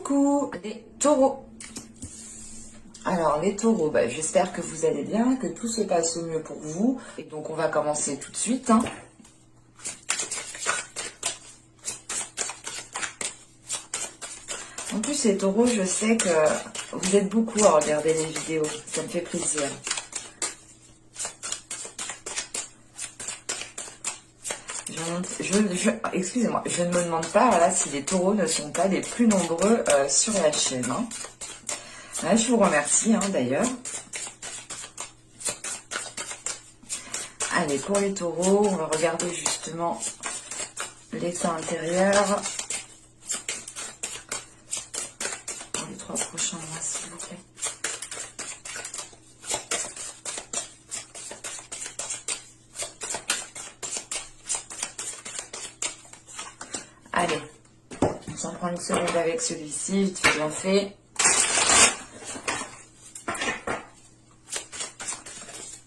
Coucou les taureaux. Alors les taureaux, j'espère que vous allez bien, que tout se passe au mieux pour vous. Et donc on va commencer tout de suite. En plus les taureaux, je sais que vous êtes beaucoup à regarder les vidéos, ça me fait plaisir. Excusez-moi, je ne me demande pas là, si les taureaux ne sont pas les plus nombreux sur la chaîne. Là, je vous remercie d'ailleurs. Allez, pour les taureaux, on va regarder justement l'état intérieur. Pour les 3 prochains mois, s'il vous plaît. Allez, on s'en prend une seconde avec celui-ci, vite fait bien fait.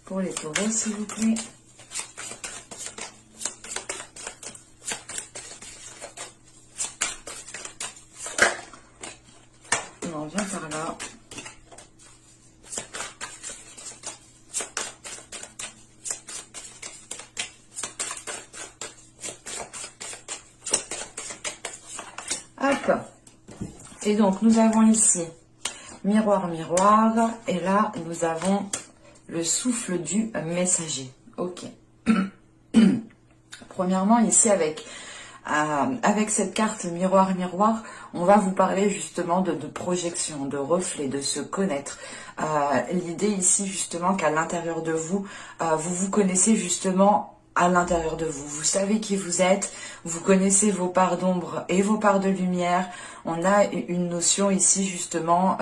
Pour les taureaux, s'il vous plaît. On en vient par là. Hop. Et donc, nous avons ici miroir, miroir. Et là, nous avons le souffle du messager. Ok. Premièrement, ici, avec cette carte miroir, miroir, on va vous parler justement de projection, de reflet, de se connaître. L'idée ici, justement, qu'à l'intérieur de vous, vous vous connaissez justement à l'intérieur de vous. Vous savez qui vous êtes, vous connaissez vos parts d'ombre et vos parts de lumière. On a une notion ici justement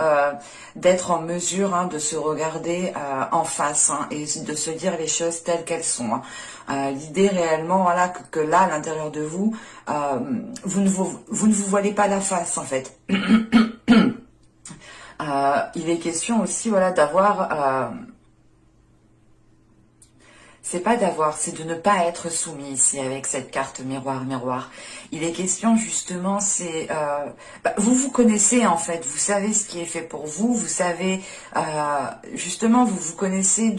d'être en mesure de se regarder en face et de se dire les choses telles qu'elles sont. L'idée réellement, voilà, que là, à l'intérieur de vous, vous ne vous voilez pas la face en fait. Il est question aussi, voilà, d'avoir... c'est pas d'avoir, c'est de ne pas être soumis ici avec cette carte miroir, miroir. Il est question justement, c'est... vous vous connaissez en fait, vous savez ce qui est fait pour vous, vous savez... justement, vous connaissez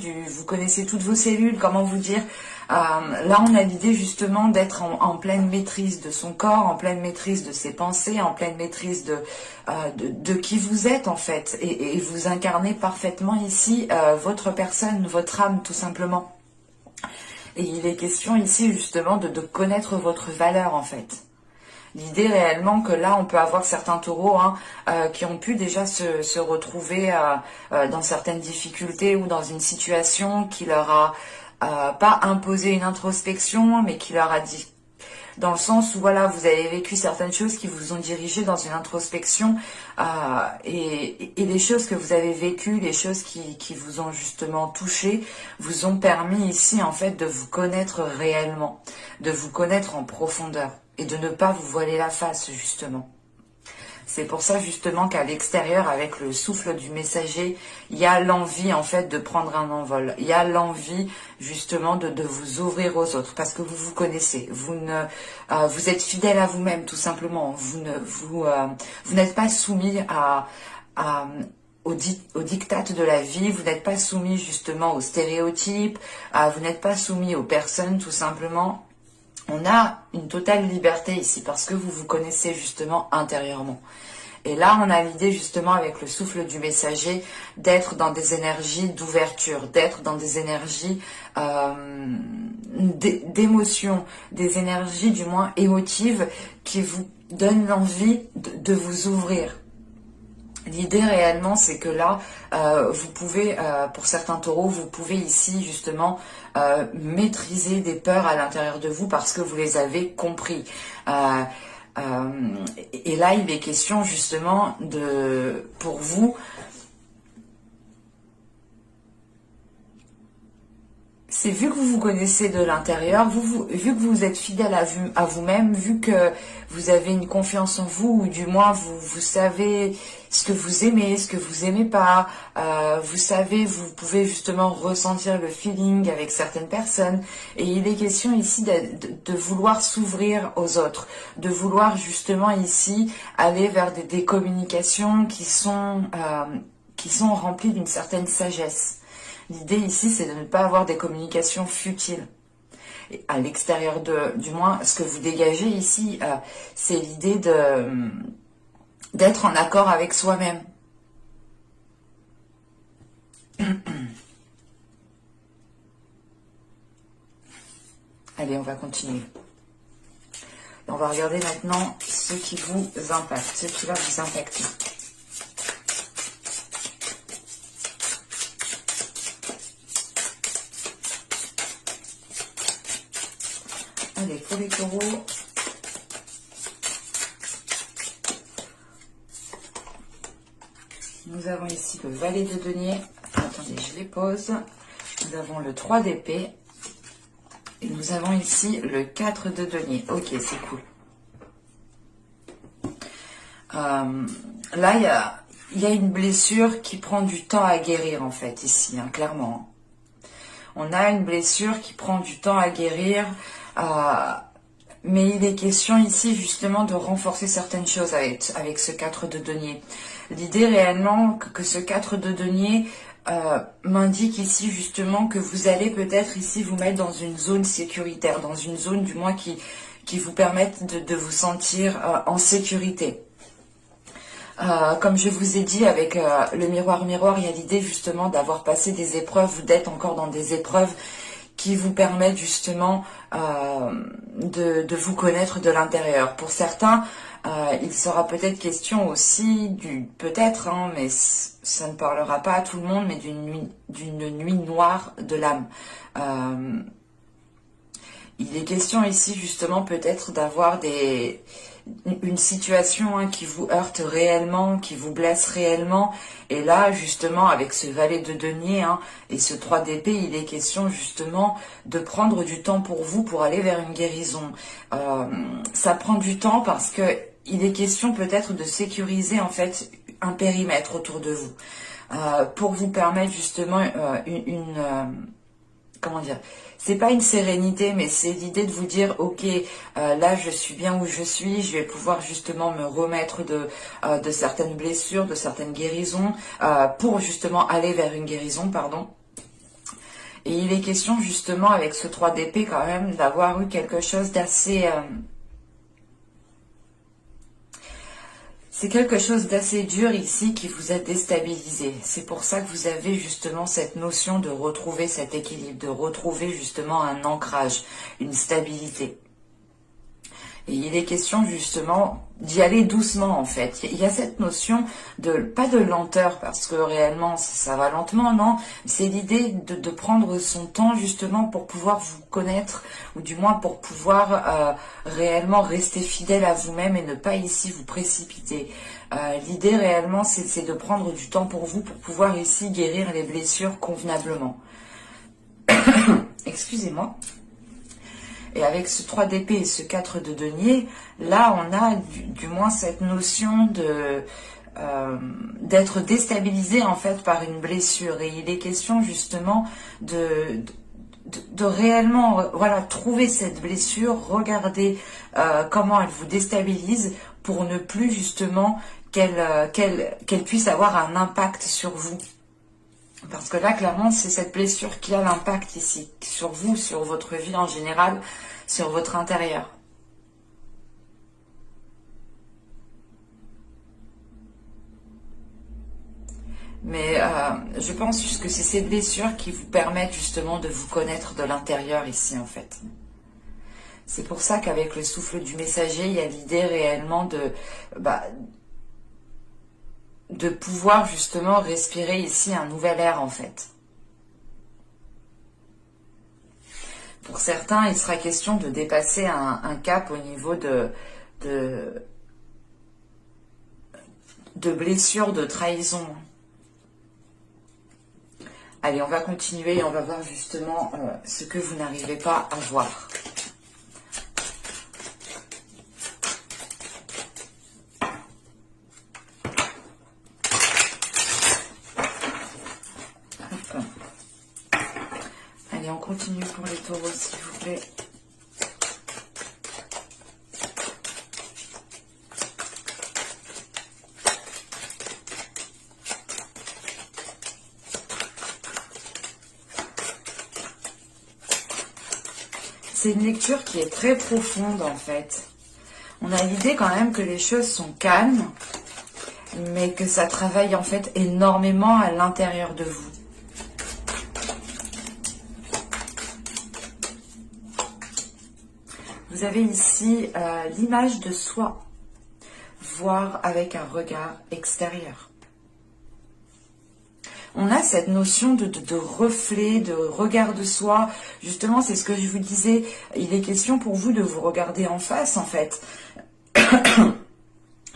toutes vos cellules, comment vous dire. Là, on a l'idée justement d'être en pleine maîtrise de son corps, en pleine maîtrise de ses pensées, en pleine maîtrise de qui vous êtes en fait. Et vous incarnez parfaitement ici votre personne, votre âme tout simplement. Et il est question ici justement de connaître votre valeur en fait. L'idée réellement que là on peut avoir certains taureaux qui ont pu déjà se retrouver dans certaines difficultés ou dans une situation qui leur a pas imposé une introspection mais qui leur a dit, dans le sens où voilà, vous avez vécu certaines choses qui vous ont dirigé dans une introspection et les choses que vous avez vécues, les choses qui vous ont justement touché, vous ont permis ici en fait de vous connaître réellement, de vous connaître en profondeur et de ne pas vous voiler la face justement. C'est pour ça justement qu'à l'extérieur, avec le souffle du messager, il y a l'envie en fait de prendre un envol. Il y a l'envie justement de vous ouvrir aux autres parce que vous vous connaissez. Vous êtes fidèle à vous-même tout simplement. Vous n'êtes pas soumis aux diktats de la vie. Vous n'êtes pas soumis justement aux stéréotypes. Vous n'êtes pas soumis aux personnes tout simplement. On a une totale liberté ici parce que vous vous connaissez justement intérieurement. Et là, on a l'idée justement avec le souffle du messager d'être dans des énergies d'ouverture, d'être dans des énergies d'émotion, des énergies du moins émotives qui vous donnent l'envie de vous ouvrir. L'idée réellement, c'est que là, vous pouvez, pour certains taureaux, vous pouvez ici justement maîtriser des peurs à l'intérieur de vous parce que vous les avez compris. Et là, il est question justement pour vous, c'est vu que vous vous connaissez de l'intérieur, vu que vous êtes fidèle à vous-même, vu que vous avez une confiance en vous, ou du moins vous savez ce que vous aimez, ce que vous aimez pas, vous savez, vous pouvez justement ressentir le feeling avec certaines personnes. Et il est question ici de vouloir s'ouvrir aux autres, de vouloir justement ici aller vers des communications qui sont remplies d'une certaine sagesse. L'idée ici, c'est de ne pas avoir des communications futiles. Et à l'extérieur du moins, ce que vous dégagez ici, c'est l'idée d'être en accord avec soi-même. Allez, on va continuer. Et on va regarder maintenant ce qui vous impacte, ce qui va vous impacter. Allez, pour les taureaux, nous avons ici le valet de denier. Attendez, je les pose. Nous avons le 3 d'épée. Et nous avons ici le 4 de denier. Ok, c'est cool. Là, il y a une blessure qui prend du temps à guérir, en fait, ici, hein, clairement. On a une blessure qui prend du temps à guérir. Mais il est question ici justement de renforcer certaines choses avec ce 4 de denier. L'idée réellement que ce 4 de denier m'indique ici justement que vous allez peut-être ici vous mettre dans une zone sécuritaire, dans une zone du moins qui vous permette de vous sentir en sécurité. Comme je vous ai dit avec le miroir, il y a l'idée justement d'avoir passé des épreuves ou d'être encore dans des épreuves qui vous permettent justement de vous connaître de l'intérieur. Pour certains, il sera peut-être question aussi peut-être, hein, mais ça ne parlera pas à tout le monde, mais d'une nuit noire de l'âme. Il est question ici justement peut-être d'avoir une situation qui vous heurte réellement, qui vous blesse réellement. Et là, justement, avec ce valet de denier et ce 3 d'épée, il est question justement de prendre du temps pour vous, pour aller vers une guérison. Ça prend du temps parce que il est question peut-être de sécuriser en fait un périmètre autour de vous. Pour vous permettre justement comment dire, c'est pas une sérénité, mais c'est l'idée de vous dire, ok, là je suis bien où je suis, je vais pouvoir justement me remettre de certaines blessures, de certaines guérisons, pour justement aller vers une guérison, pardon. Et il est question justement avec ce 3 d'épée quand même d'avoir eu quelque chose d'assez... c'est quelque chose d'assez dur ici qui vous a déstabilisé. C'est pour ça que vous avez justement cette notion de retrouver cet équilibre, de retrouver justement un ancrage, une stabilité. Et il est question justement d'y aller doucement en fait. Il y a cette notion pas de lenteur parce que réellement ça va lentement, non. C'est l'idée de prendre son temps justement pour pouvoir vous connaître ou du moins pour pouvoir réellement rester fidèle à vous-même et ne pas ici vous précipiter. L'idée réellement c'est de prendre du temps pour vous pour pouvoir ici guérir les blessures convenablement. Excusez-moi. Et avec ce 3 d'épée et ce 4 de denier, là on a du moins cette notion d'être déstabilisé en fait par une blessure. Et il est question justement de réellement voilà, trouver cette blessure, regarder comment elle vous déstabilise pour ne plus justement qu'elle puisse avoir un impact sur vous. Parce que là, clairement, c'est cette blessure qui a l'impact ici, sur vous, sur votre vie en général, sur votre intérieur. Mais je pense juste que c'est ces blessures qui vous permettent justement de vous connaître de l'intérieur ici, en fait. C'est pour ça qu'avec le souffle du messager, il y a l'idée réellement de pouvoir justement respirer ici un nouvel air en fait. Pour certains, il sera question de dépasser un cap au niveau de blessures, de trahison. Allez, on va continuer et on va voir justement ce que vous n'arrivez pas à voir. Allez, on continue pour les taureaux, s'il vous plaît. C'est une lecture qui est très profonde, en fait. On a l'idée quand même que les choses sont calmes, mais que ça travaille en fait énormément à l'intérieur de vous. Vous avez ici l'image de soi, voir avec un regard extérieur. On a cette notion de reflet, de regard de soi. Justement, c'est ce que je vous disais. Il est question pour vous de vous regarder en face, en fait.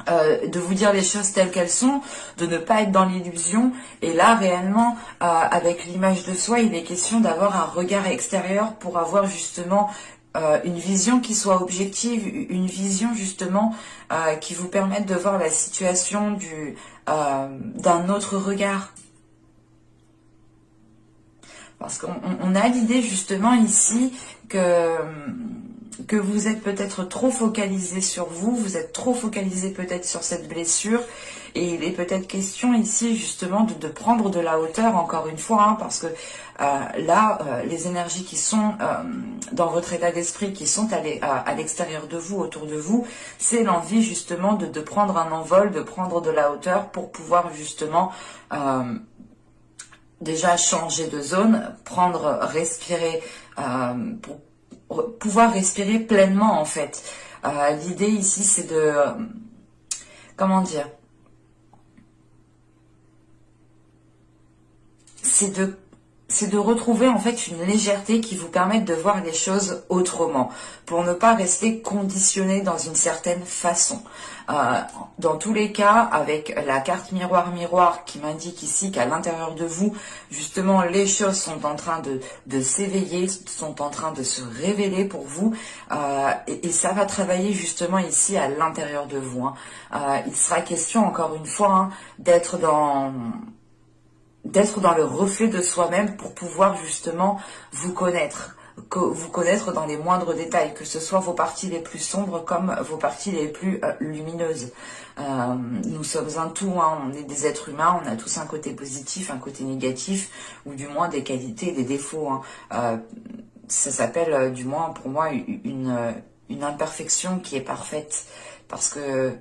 De vous dire les choses telles qu'elles sont, de ne pas être dans l'illusion. Et là, réellement, avec l'image de soi, il est question d'avoir un regard extérieur pour avoir justement une vision qui soit objective, une vision justement qui vous permette de voir la situation d'un autre regard. Parce qu'on a l'idée justement ici que vous êtes peut-être trop focalisé sur vous, vous êtes trop focalisé peut-être sur cette blessure, et il est peut-être question ici justement de prendre de la hauteur encore une fois, hein, parce que là, les énergies qui sont dans votre état d'esprit, qui sont à l'extérieur de vous, autour de vous, c'est l'envie justement de prendre un envol, de prendre de la hauteur pour pouvoir justement déjà changer de zone, respirer, pour pouvoir respirer pleinement en fait. L'idée ici c'est de, comment dire, c'est de retrouver en fait une légèreté qui vous permette de voir les choses autrement, pour ne pas rester conditionné dans une certaine façon. Dans tous les cas, avec la carte miroir qui m'indique ici qu'à l'intérieur de vous, justement, les choses sont en train de s'éveiller, sont en train de se révéler pour vous, et ça va travailler justement ici à l'intérieur de vous. Hein. Il sera question, encore une fois, hein, d'être dans le reflet de soi-même pour pouvoir justement vous connaître dans les moindres détails, que ce soit vos parties les plus sombres comme vos parties les plus lumineuses. Nous sommes un tout, hein, on est des êtres humains, on a tous un côté positif, un côté négatif, ou du moins des qualités, des défauts. Hein. Ça s'appelle, du moins pour moi, une imperfection qui est parfaite, parce que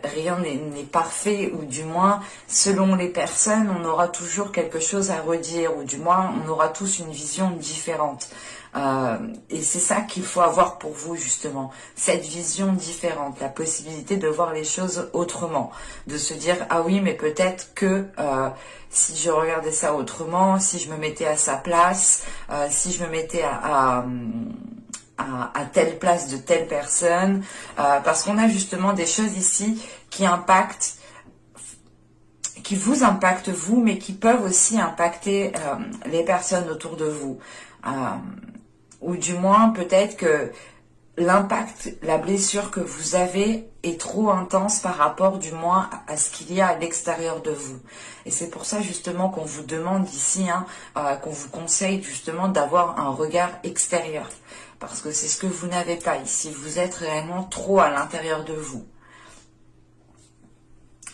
rien n'est parfait, ou du moins, selon les personnes, on aura toujours quelque chose à redire, ou du moins, on aura tous une vision différente. Et c'est ça qu'il faut avoir pour vous, justement, cette vision différente, la possibilité de voir les choses autrement, de se dire, ah oui, mais peut-être que si je regardais ça autrement, si je me mettais à sa place, si je me mettais à telle place de telle personne, parce qu'on a justement des choses ici qui vous impactent vous, mais qui peuvent aussi impacter les personnes autour de vous. Ou du moins, peut-être que l'impact, la blessure que vous avez est trop intense par rapport du moins à ce qu'il y a à l'extérieur de vous. Et c'est pour ça justement qu'on vous demande ici, hein, qu'on vous conseille justement d'avoir un regard extérieur. Parce que c'est ce que vous n'avez pas ici. Vous êtes réellement trop à l'intérieur de vous.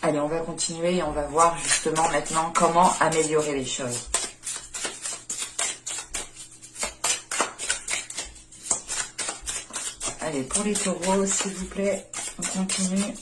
Allez, on va continuer et on va voir justement maintenant comment améliorer les choses. Allez, pour les taureaux, s'il vous plaît, on continue.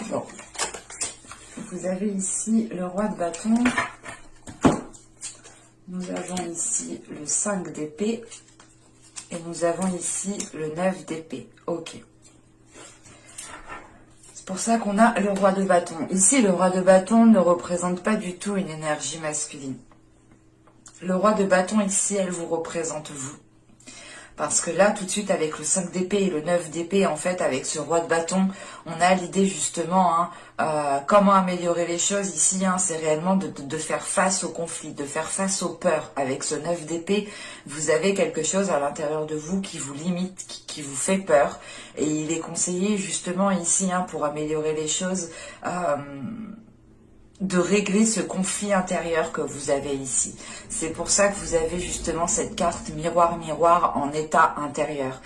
Bon, vous avez ici le roi de bâton. Nous avons ici le 5 d'épée et nous avons ici le 9 d'épée. Ok. C'est pour ça qu'on a le roi de bâton. Ici, le roi de bâton ne représente pas du tout une énergie masculine. Le roi de bâton, ici, elle vous représente vous. Parce que là, tout de suite, avec le 5 d'épée et le 9 d'épée, en fait, avec ce roi de bâton, on a l'idée justement, comment améliorer les choses ici, c'est réellement de faire face au conflit, de faire face aux peurs. Avec ce 9 d'épée, vous avez quelque chose à l'intérieur de vous qui vous limite, qui vous fait peur. Et il est conseillé justement ici, pour améliorer les choses, de régler ce conflit intérieur que vous avez ici. C'est pour ça que vous avez justement cette carte miroir en état intérieur,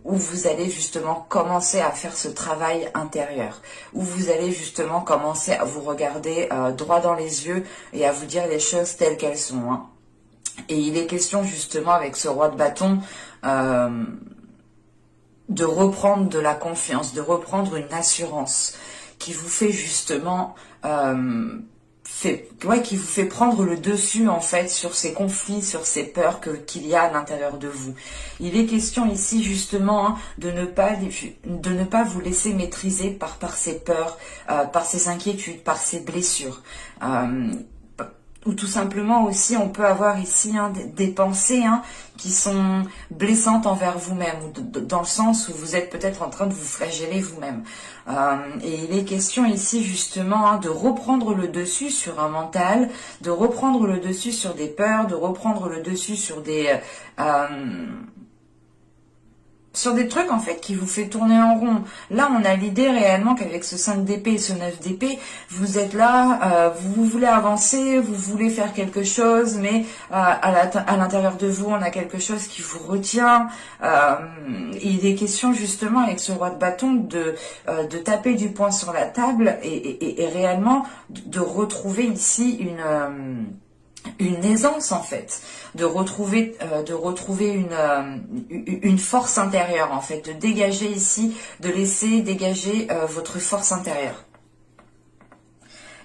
où vous allez justement commencer à faire ce travail intérieur, où vous allez justement commencer à vous regarder droit dans les yeux et à vous dire les choses telles qu'elles sont. Et il est question justement avec ce roi de bâton de reprendre de la confiance, de reprendre une assurance qui vous fait justement qui vous fait prendre le dessus en fait sur ces conflits, sur ces peurs qu'il y a à l'intérieur de vous. Il est question ici justement de ne pas vous laisser maîtriser par ces peurs, par ces inquiétudes, par ces blessures. Ou tout simplement aussi, on peut avoir ici des pensées qui sont blessantes envers vous-même, ou dans le sens où vous êtes peut-être en train de vous flageller vous-même. Et il est question ici justement de reprendre le dessus sur un mental, de reprendre le dessus sur des peurs, de reprendre le dessus sur des trucs en fait qui vous fait tourner en rond. Là on a l'idée réellement qu'avec ce 5 d'épée et ce 9 d'épée, vous êtes là, vous voulez avancer, vous voulez faire quelque chose, mais à l'intérieur de vous on a quelque chose qui vous retient. Il est question justement avec ce roi de bâton de taper du poing sur la table et réellement de retrouver ici une aisance en fait, de retrouver une force intérieure en fait, de dégager ici, de laisser dégager votre force intérieure.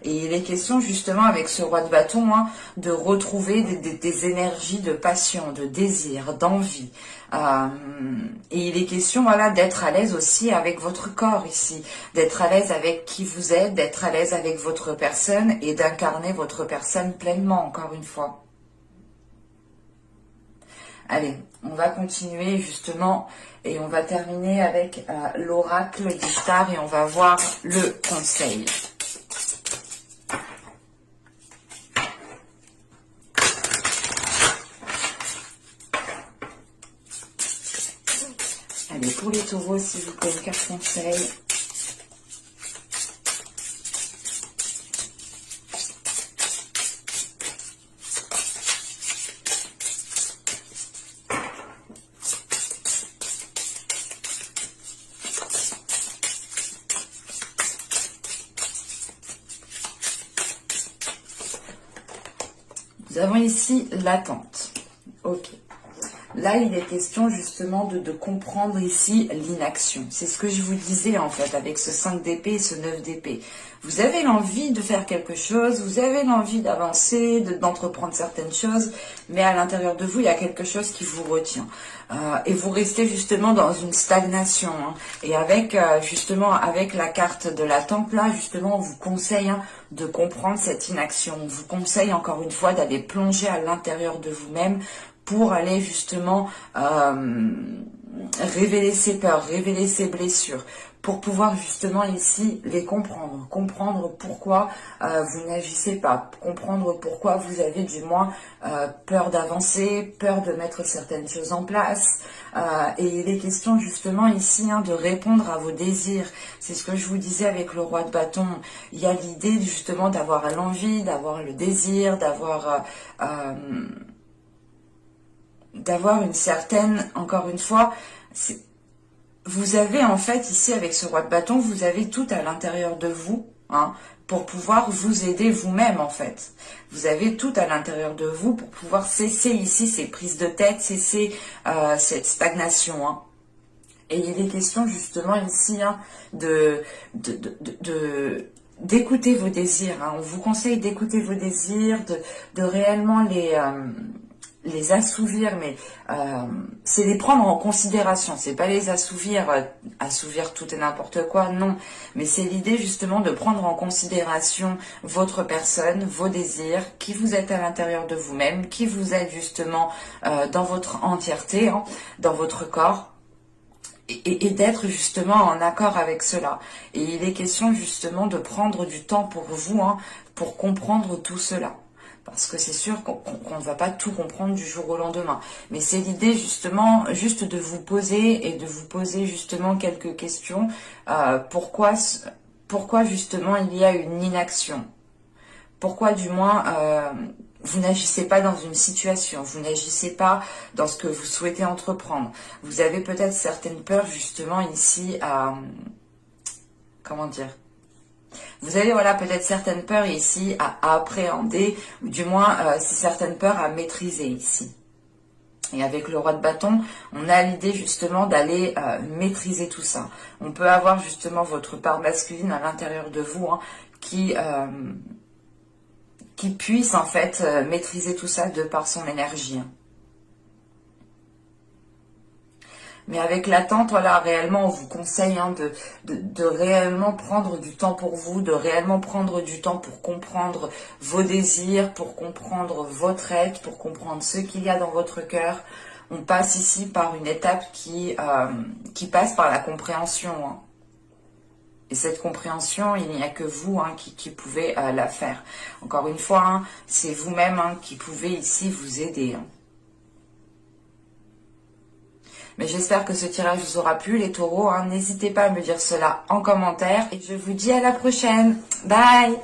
Et il est question justement avec ce roi de bâton de retrouver des énergies de passion, de désir, d'envie. Et il est question d'être à l'aise aussi avec votre corps ici, d'être à l'aise avec qui vous êtes, d'être à l'aise avec votre personne et d'incarner votre personne pleinement encore une fois. Allez, on va continuer justement et on va terminer avec l'oracle d'Ishtar et on va voir le conseil. Allez, pour les taureaux, s'il vous plaît, une carte conseil. Nous avons ici l'attente. Ok. Là, il est question justement de comprendre ici l'inaction. C'est ce que je vous disais en fait avec ce 5 d'épée et ce 9 d'épée. Vous avez l'envie de faire quelque chose, vous avez l'envie d'avancer, d'entreprendre certaines choses, mais à l'intérieur de vous, il y a quelque chose qui vous retient. Et vous restez justement dans une stagnation. Et avec justement avec la carte de l'attente là, justement, on vous conseille de comprendre cette inaction. On vous conseille encore une fois d'aller plonger à l'intérieur de vous-même pour aller justement révéler ses peurs, révéler ses blessures, pour pouvoir justement ici les comprendre, comprendre pourquoi vous n'agissez pas, comprendre pourquoi vous avez du moins peur d'avancer, peur de mettre certaines choses en place. Et il est question justement ici de répondre à vos désirs. C'est ce que je vous disais avec le roi de bâton. Il y a l'idée justement d'avoir l'envie, d'avoir le désir, d'avoir une certaine, encore une fois, vous avez en fait ici avec ce roi de bâton, vous avez tout à l'intérieur de vous pour pouvoir vous aider vous-même en fait. Vous avez tout à l'intérieur de vous pour pouvoir cesser ici ces prises de tête, cesser cette stagnation. Et il est question justement ici d'écouter vos désirs. On vous conseille d'écouter vos désirs, de réellement les assouvir, mais c'est les prendre en considération. C'est pas les assouvir, assouvir tout et n'importe quoi, non. Mais c'est l'idée justement de prendre en considération votre personne, vos désirs, qui vous êtes à l'intérieur de vous-même, qui vous êtes justement dans votre entièreté, hein, dans votre corps. Et d'être justement en accord avec cela. Et il est question justement de prendre du temps pour vous, hein, pour comprendre tout cela. Parce que c'est sûr qu'on ne va pas tout comprendre du jour au lendemain. Mais c'est l'idée justement juste de vous poser et de vous poser justement quelques questions. Pourquoi justement il y a une inaction? Pourquoi du moins vous n'agissez pas dans une situation, vous n'agissez pas dans ce que vous souhaitez entreprendre. Vous avez peut-être certaines peurs justement ici à... Comment dire? Vous avez voilà peut-être certaines peurs ici à appréhender, ou du moins c'est certaines peurs à maîtriser ici. Et avec le roi de bâton, on a l'idée justement d'aller maîtriser tout ça. On peut avoir justement votre part masculine à l'intérieur de vous, hein, qui puisse en fait maîtriser tout ça de par son énergie. Mais avec l'attente, voilà, réellement, on vous conseille hein, de réellement prendre du temps pour vous, de réellement prendre du temps pour comprendre vos désirs, pour comprendre votre être, pour comprendre ce qu'il y a dans votre cœur. On passe ici par une étape qui passe par la compréhension. Hein. Et cette compréhension, il n'y a que vous hein, qui pouvez la faire. Encore une fois, hein, c'est vous-même hein, qui pouvez ici vous aider. Hein. Mais j'espère que ce tirage vous aura plu, les taureaux. Hein. N'hésitez pas à me dire cela en commentaire. Et je vous dis à la prochaine. Bye!